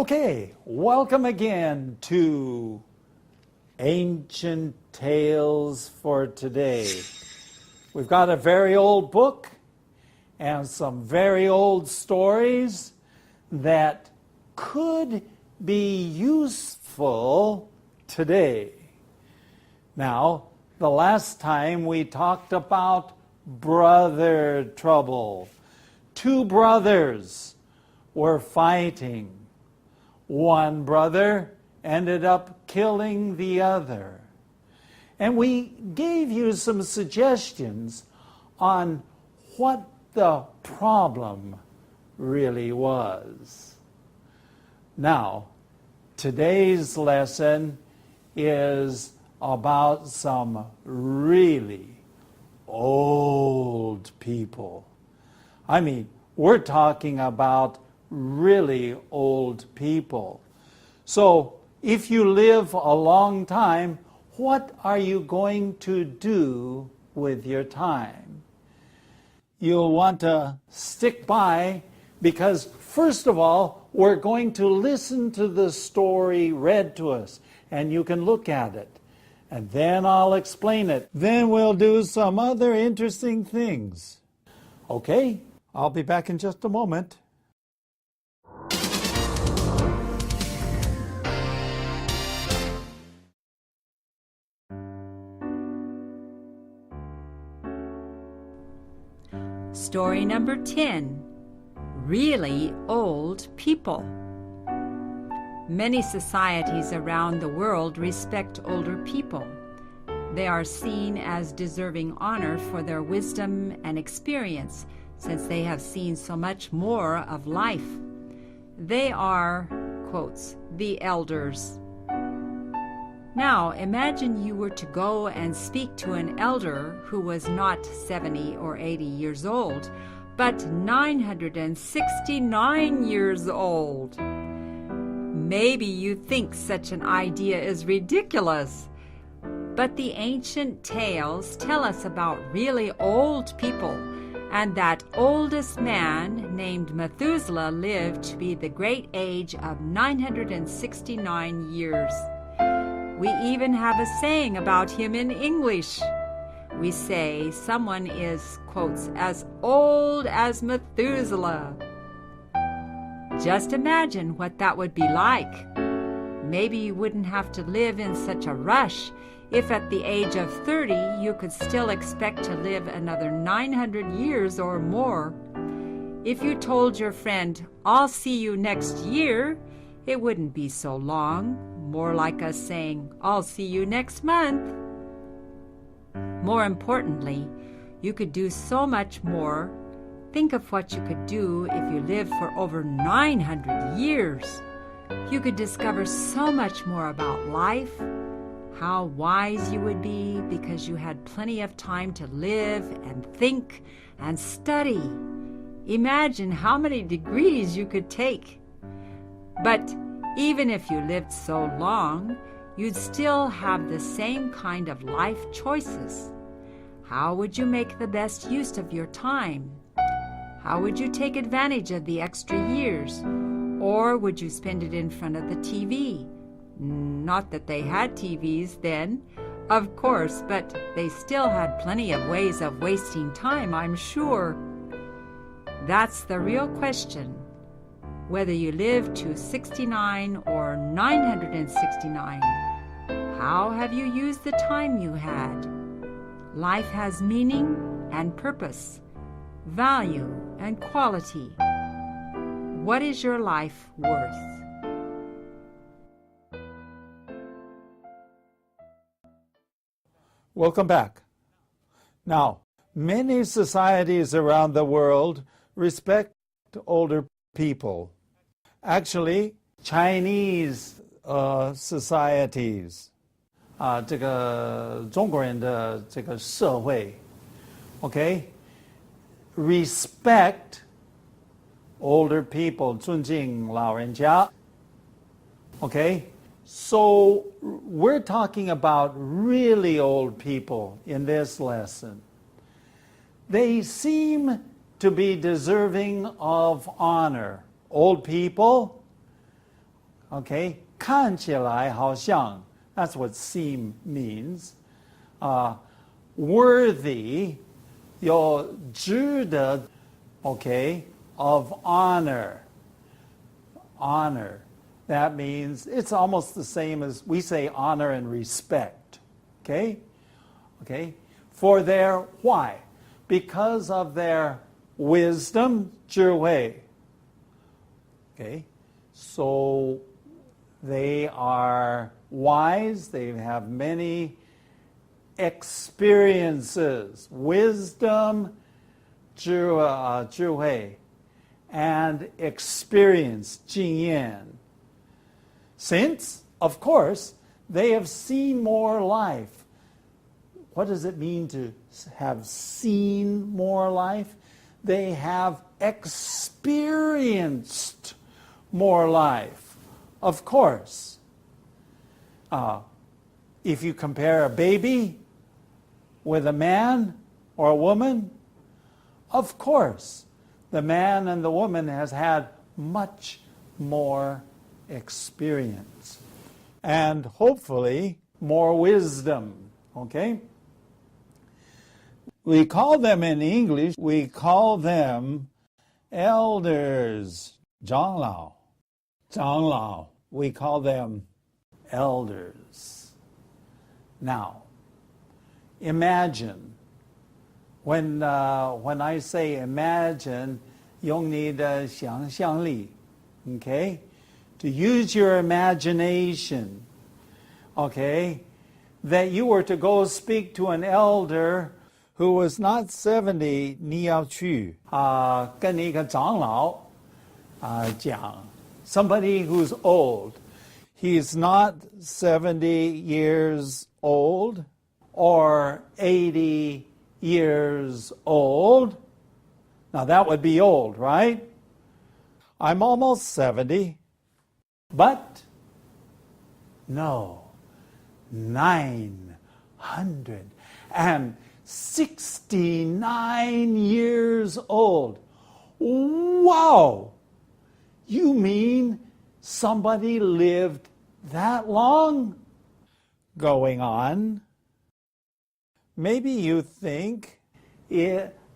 Okay, welcome again to Ancient Tales for Today. We've got a very old book and some very old stories that could be useful today. Now, the last time we talked about brother trouble. Two brothers were fighting. One brother ended up killing the other. And we gave you some suggestions on what the problem really was. Now, today's lesson is about some really old people. I mean, we're talking about really old people. So, if you live a long time, what are you going to do with your time? You'll want to stick by because, first of all, we're going to listen to the story read to us, and you can look at it. And then I'll explain it. Then we'll do some other interesting things. Okay, I'll be back in just a moment. Story number 10, Really Old People. Many societies around the world respect older people. They are seen as deserving honor for their wisdom and experience, since they have seen so much more of life. They are, quotes, the elders. Now, imagine you were to go and speak to an elder who was not 70 or 80 years old, but 969 years old. Maybe you think such an idea is ridiculous, but the ancient tales tell us about really old people, and that oldest man named Methuselah lived to be the great age of 969 years. We even have a saying about him in English. We say someone is, quotes, as old as Methuselah. Just imagine what that would be like. Maybe you wouldn't have to live in such a rush if at the age of 30 you could still expect to live another 900 years or more. If you told your friend, "I'll see you next year," it wouldn't be so long, more like us saying, "I'll see you next month." More importantly, you could do so much more. Think of what you could do if you lived for over 900 years. You could discover so much more about life, how wise you would be because you had plenty of time to live and think and study. Imagine how many degrees you could take. But even if you lived so long, you'd still have the same kind of life choices. How would you make the best use of your time? How would you take advantage of the extra years? Or would you spend it in front of the TV? Not that they had TVs then, of course, but they still had plenty of ways of wasting time, I'm sure. That's the real question. Whether you live to 69 or 969, how have you used the time you had? Life has meaning and purpose, value and quality. What is your life worth? Welcome back. Now, many societies around the world respect older people. Actually, Chinese societies, 这个中国人的这个社会 ，OK, respect older people, 尊敬老人家 ，OK. So we're talking about really old people in this lesson. They seem to be deserving of honor. Old people Okay, 看起来好像 that's what seem means. Worthy 有值得 okay, of honor. Honor. That means it's almost the same as we say honor and respect. Okay? Okay? For their why? Because of their wisdom, 智慧. Okay? So they are wise, they have many experiences, wisdom, 智慧, and experience, 经验. Since, of course, they have seen more life. What does it mean to have seen more life? They have experienced more life. Of course. If you compare a baby with a man or a woman, of course, the man and the woman has had much more experience and hopefully more wisdom. Okay? We call them in English, we call them elders. 长老. 长老. We call them elders. Now, imagine. When I say imagine, 用你的想象力, okay? To use your imagination, okay? That you were to go speak to an elder who was not 70, 你要去跟一个长老讲 somebody who's old. He's not 70 years old or 80 years old. Now that would be old, right? I'm almost 70. But no, 969 years old. Wow! You mean somebody lived that long? Going on. Maybe you think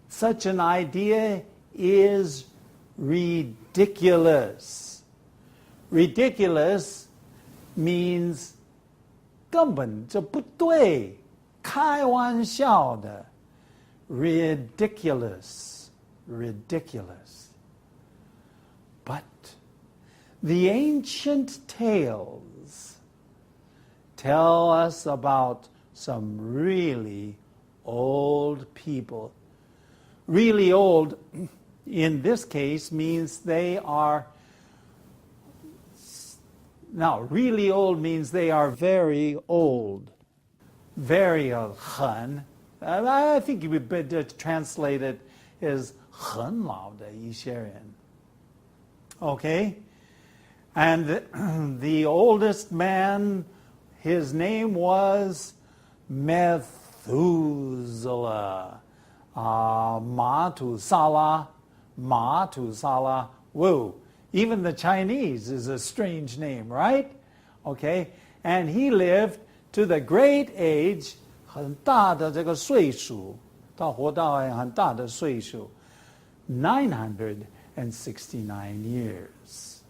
such an idea is ridiculous. Ridiculous means 根本就不对，开玩笑的。Ridiculous. Ridiculous. But the ancient tales tell us about some really old people. Really old, in this case, means they are... Now, really old means they are very old. Very 很. I think you would better translate it as 很老的一些人. Okay? And the oldest man, his name was Methuselah. Matusala. Whoa. Even the Chinese is a strange name, right? Okay? And he lived to the great age, 很大的这个岁数，他活到很大的岁数， 969 years.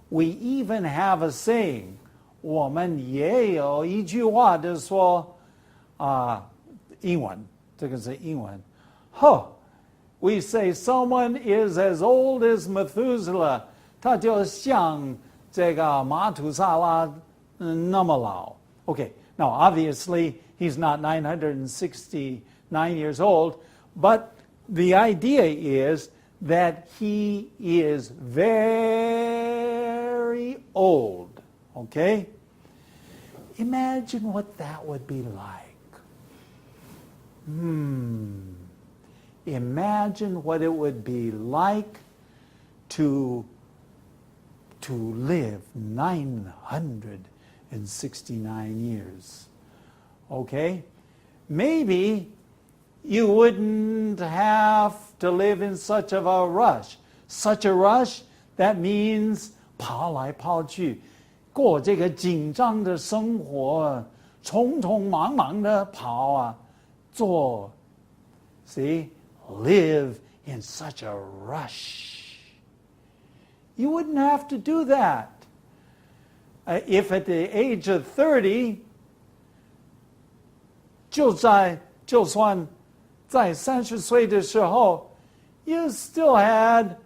We even have a saying, 我们也有一句话就是说，英文，这个是英文。We say someone is as old as Methuselah, 他就像这个马土萨拉那么老。Okay, now obviously he's not 969 years old, but the idea is that he is very old. Okay? Imagine what that would be like. Imagine what it would be like to live 969 years. Okay? Maybe you wouldn't have to live in such of a rush. Such a rush, that means 跑来跑去，过这个紧张的生活，匆匆忙忙的跑啊，做 See, live in such a rush. You wouldn't have to do that. If at the age of 30, 就算在30岁的时候 you still had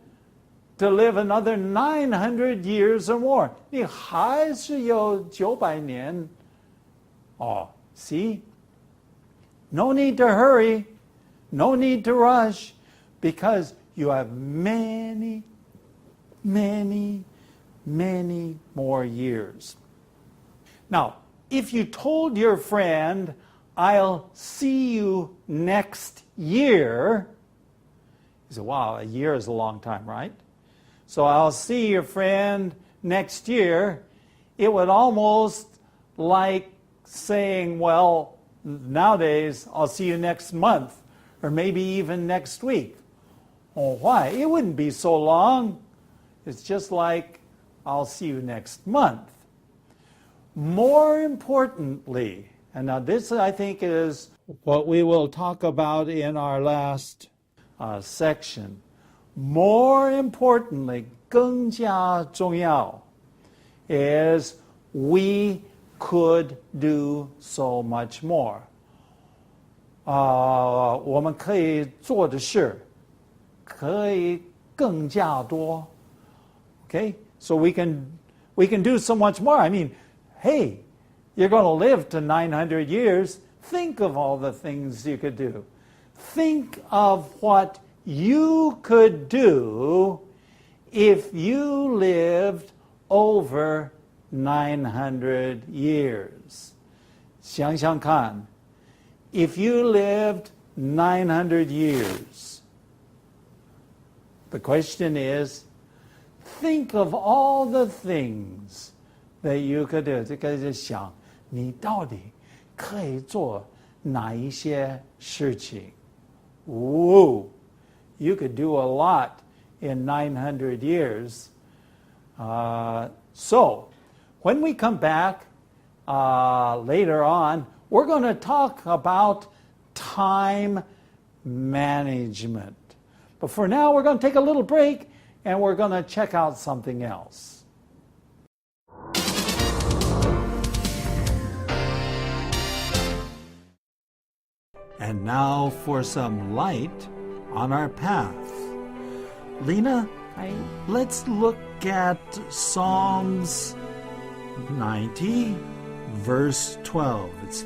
to live another 900 years or more. 你还是有900年。See? No need to hurry. No need to rush, because you have many, many, many more years. Now, if you told your friend, I'll see you next year, you say, wow, a year is a long time, right? So I'll see your friend next year. It would almost like saying, well, nowadays, I'll see you next month, or maybe even next week. Oh, why? It wouldn't be so long. It's just like, I'll see you next month. More importantly, and now this I think is what we will talk about in our last section. More importantly, 更加重要 is we could do so much more. 我们可以做的事可以更加多。Okay, so we can do so much more. I mean, hey, you're going to live to 900 years. Think of all the things you could do. Think of what you could do if you lived over 900 years. 想想看。If you lived 900 years, the question is, think of all the things that you could do. 这个是想你到底可以做哪一些事情。Whoa, you could do a lot in 900 years. So, when we come back later on, we're going to talk about time management. But for now, we're going to take a little break, and we're going to check out something else. And now for some light on our path. Lena, let's look at Psalms 90, verse 12. It's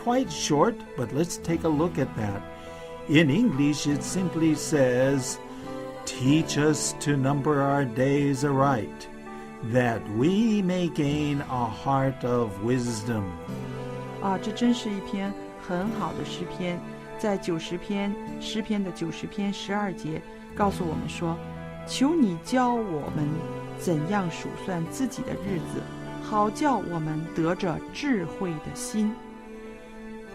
quite short, but let's take a look at that. In English, it simply says, "Teach us to number our days aright, that we may gain a heart of wisdom." 这真是一篇很好的诗篇，在诗篇的90篇12节告诉我们说，求你教我们怎样数算自己的日子，好叫我们得着智慧的心。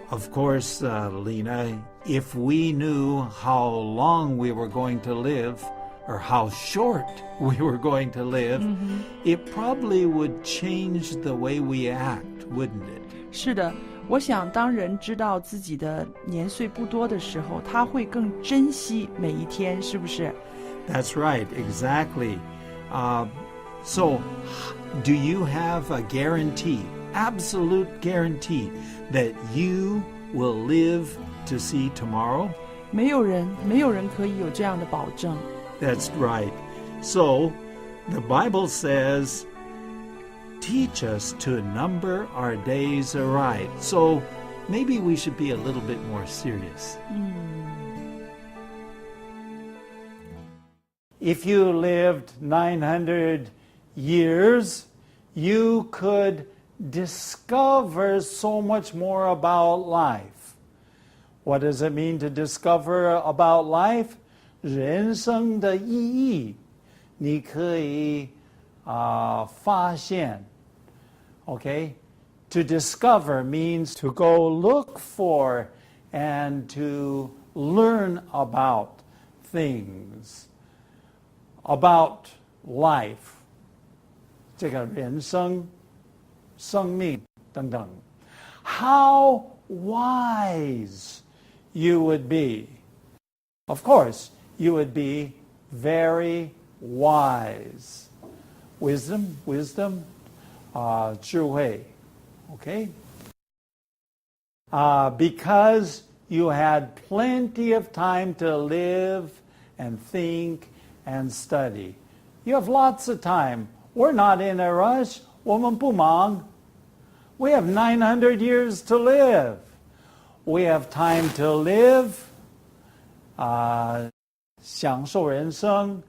Of course, Lena, if we knew how long we were going to live, or how short we were going to live, it probably would change the way we act, wouldn't it? 是的，我想当人知道自己的年岁不多的时候，他会更珍惜每一天，是不是？ That's right, exactly. So, do you have a guarantee, absolute guarantee, that you will live to see tomorrow? 没有人可以有这样的保证。 That's right. So, the Bible says, teach us to number our days aright. So, maybe we should be a little bit more serious. If you lived 900 years, you could discover so much more about life. What does it mean to discover about life? 人生的意义，你可以发现。Okay? To discover means to go look for and to learn about things, about life. 这个人生、生命等等。How wise you would be. Of course, you would be very wise. Wisdom, 智慧 okay? Because you had plenty of time to live and think and study. You have lots of time. We're not in a rush. 我们不忙. We have 900 years to live. We have time to live, 享受人生,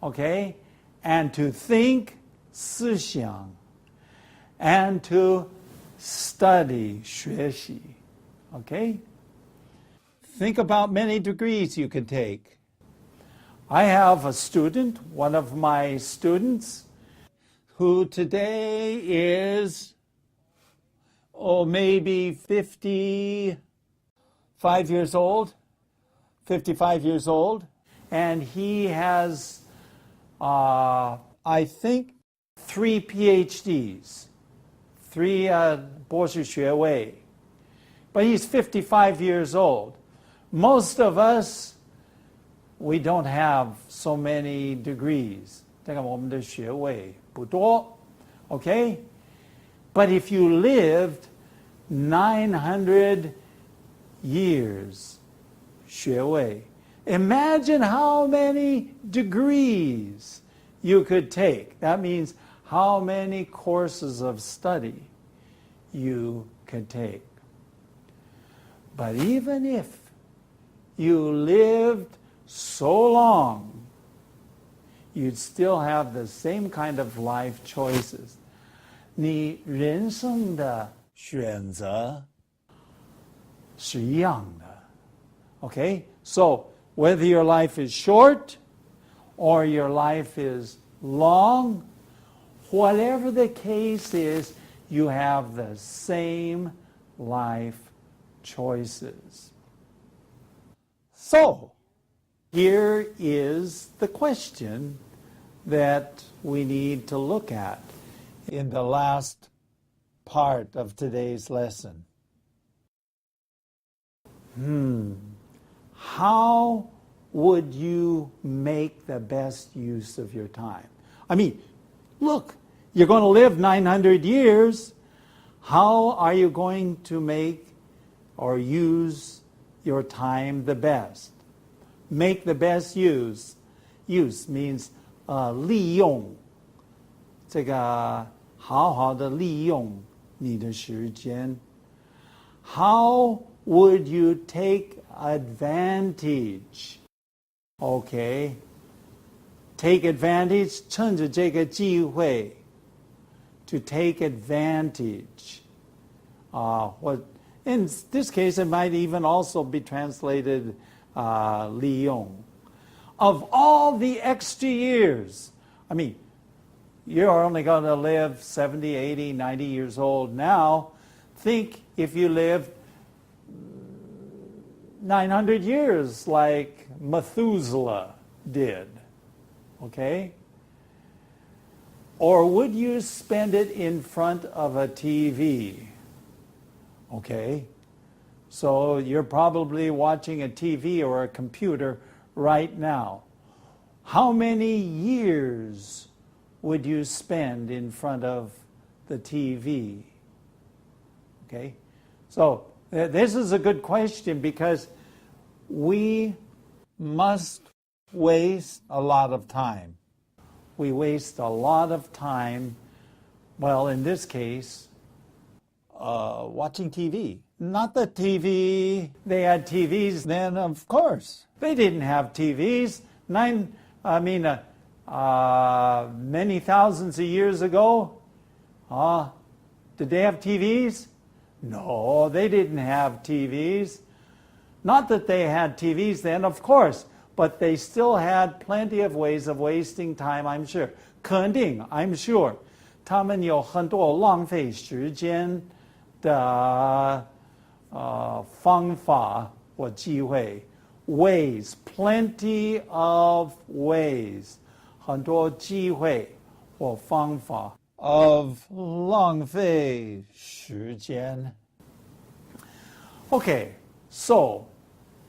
okay? And to think, 思想, and to study, 学习, okay? Think about many degrees you could take. I have a student, one of my students, who today is, maybe 55 years old, and he has, I think, 3 PhDs, 3博士学位, but he's 55 years old. Most of us, we don't have so many degrees. 这个我们的学位不多, okay? But if you lived 900 years, 学位, imagine how many degrees you could take. That means how many courses of study you could take. But even if you lived so long, you'd still have the same kind of life choices. 你人生的选择是一样的. Okay? So, whether your life is short or your life is long, whatever the case is, you have the same life choices. So, here is the question that we need to look at in the last part of today's lesson. How would you make the best use of your time? I mean, look, you're going to live 900 years. How are you going to make or use your time the best? Make the best use. Use means 利用. 这个好好的利用你的时间. How would you take advantage? Okay. Take advantage, 趁着这个机会 to take advantage. What in this case, it might even also be translated 利用. Of all the extra years, I mean, you're only going to live 70, 80, 90 years old now. Think if you lived 900 years like Methuselah did. Okay? Or would you spend it in front of a TV? Okay? So you're probably watching a TV or a computer right now. How many years would you spend in front of the TV? Okay? So this is a good question because we must waste a lot of time. We waste a lot of time, well, in this case, watching TV. Not the TV. They had TVs then, of course. They didn't have TVs. Many thousands of years ago, did they have TVs? No, they didn't have TVs. Not that they had TVs then, of course, but they still had plenty of ways of wasting time, I'm sure. 肯定, I'm sure. 他们有很多浪费时间的方法或机会 ways, plenty of ways, 很多机会或方法 of 浪费时间。Okay, so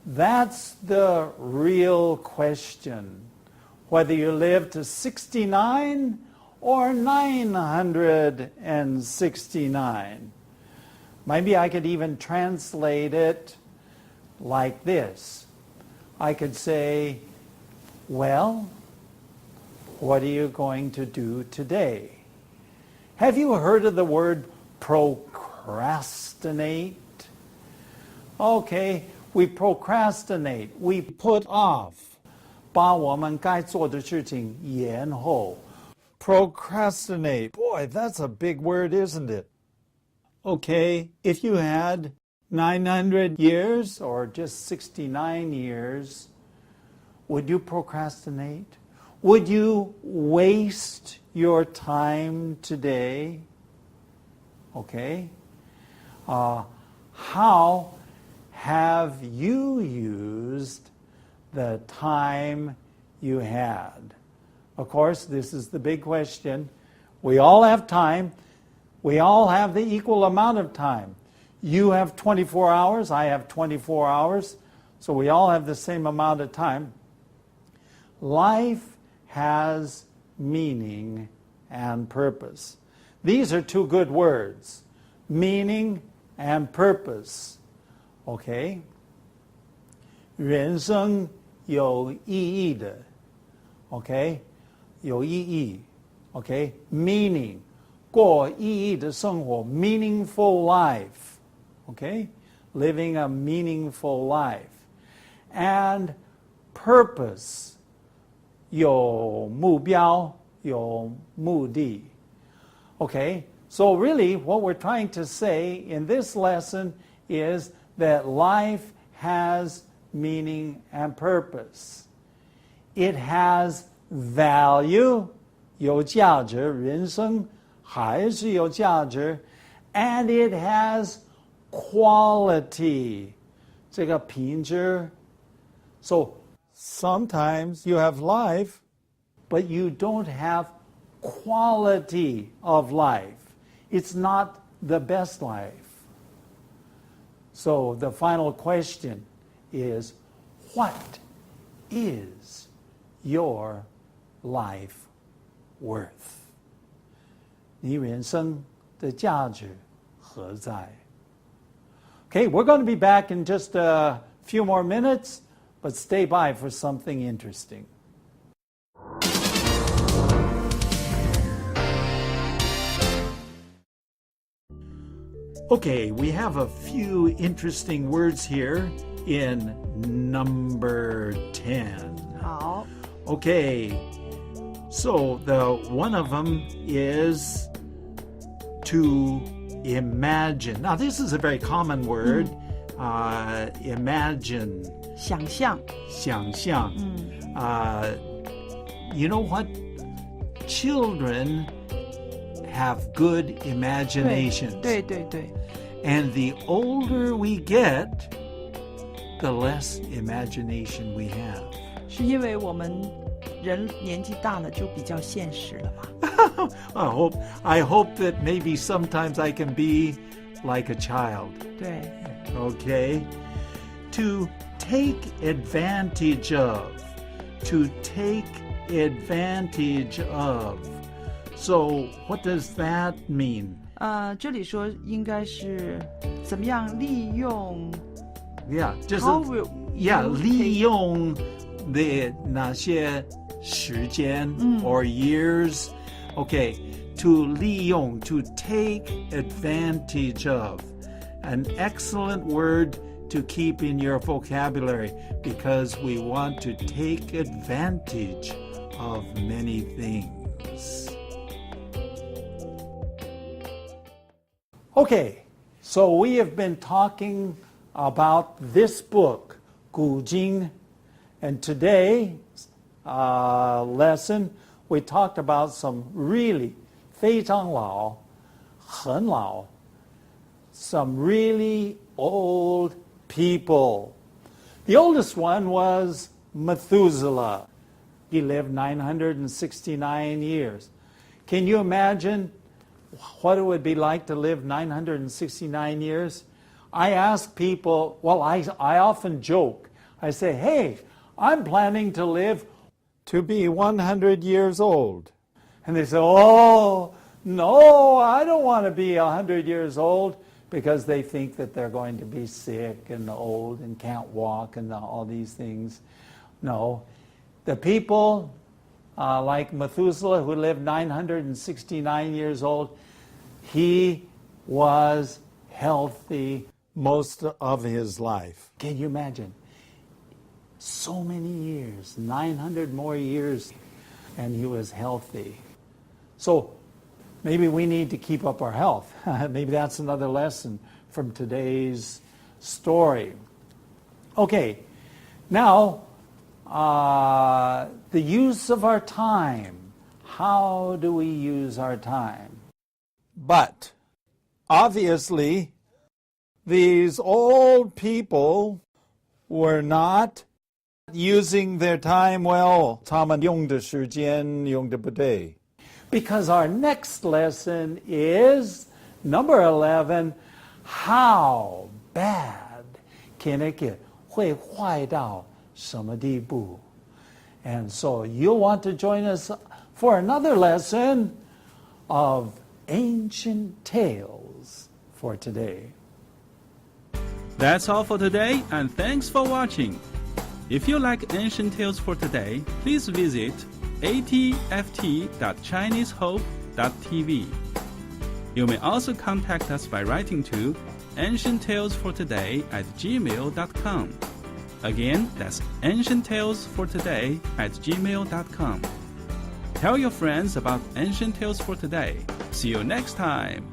that's the real question. Whether you live to 69 or 969. Maybe I could even translate it like this. I could say, well, what are you going to do today? Have you heard of the word procrastinate? Okay, we procrastinate. We put off. 把我们该做的事情延后。Procrastinate. Boy, that's a big word, isn't it? Okay, if you had 900 years or just 69 years, would you procrastinate? Would you waste your time today? Okay. How have you used the time you had? Of course, this is the big question. We all have time. We all have the equal amount of time. You have 24 hours. I have 24 hours. So we all have the same amount of time. Life has meaning and purpose. These are two good words. Meaning and purpose. Okay? 人生有意义的 Okay? 有意义 Okay? Meaning 过意义的生活 Meaningful life Okay? Living a meaningful life. And purpose 有目标有目的 Okay? So really what we're trying to say in this lesson is that life has meaning and purpose. It has value, 有价值，人生还是有价值 and it has quality, 这个品质 So sometimes you have life, but you don't have quality of life. It's not the best life. So the final question is, what is your life worth? 你人生的价值何在? Okay, we're going to be back in just a few more minutes, but stay by for something interesting. Okay, we have a few interesting words here in number 10. 好， Okay, so the one of them is to imagine. Now, this is a very common word. Imagine, 想象，想象. You know what? Children have good imagination. 对对对， And the older we get, the less imagination we have. 是因为我们人年纪大了就比较现实了嘛。I hope that maybe sometimes I can be like a child. 对， Okay? To take advantage of. To take advantage of. So, what does that mean? 这里说应该是怎么样利用 Yeah, just How will yeah, you 利用的那些时间 or years. Okay, to 利用 to take advantage of. An excellent word to keep in your vocabulary because we want to take advantage of many things. Okay, so we have been talking about this book, 古今, and today's lesson we talked about some really 非常老,很老, some really old people. The oldest one was Methuselah. He lived 969 years. Can you imagine what it would be like to live 969 years? I ask people, well, I often joke. I say, hey, I'm planning to live to be 100 years old. And they say, oh, no, I don't want to be 100 years old, because they think that they're going to be sick and old and can't walk and all these things. No. The people like Methuselah, who lived 969 years old, he was healthy most of his life. Can you imagine? So many years, 900 more years, and he was healthy. So maybe we need to keep up our health. Maybe that's another lesson from today's story. Okay, now the use of our time. How do we use our time? But obviously, these old people were not using their time well. 他们用的时间用得不对。Because our next lesson is number 11, how bad can it get? 会坏到什么地步? And so you'll want to join us for another lesson of ancient tales for today. That's all for today, and thanks for watching. If you like Ancient Tales for Today, please visit atft.chinesehope.tv. You may also contact us by writing to ancienttalesfortoday@gmail.com. Again, that's ancienttalesfortoday@gmail.com. Tell your friends about Ancient Tales for Today. See you next time.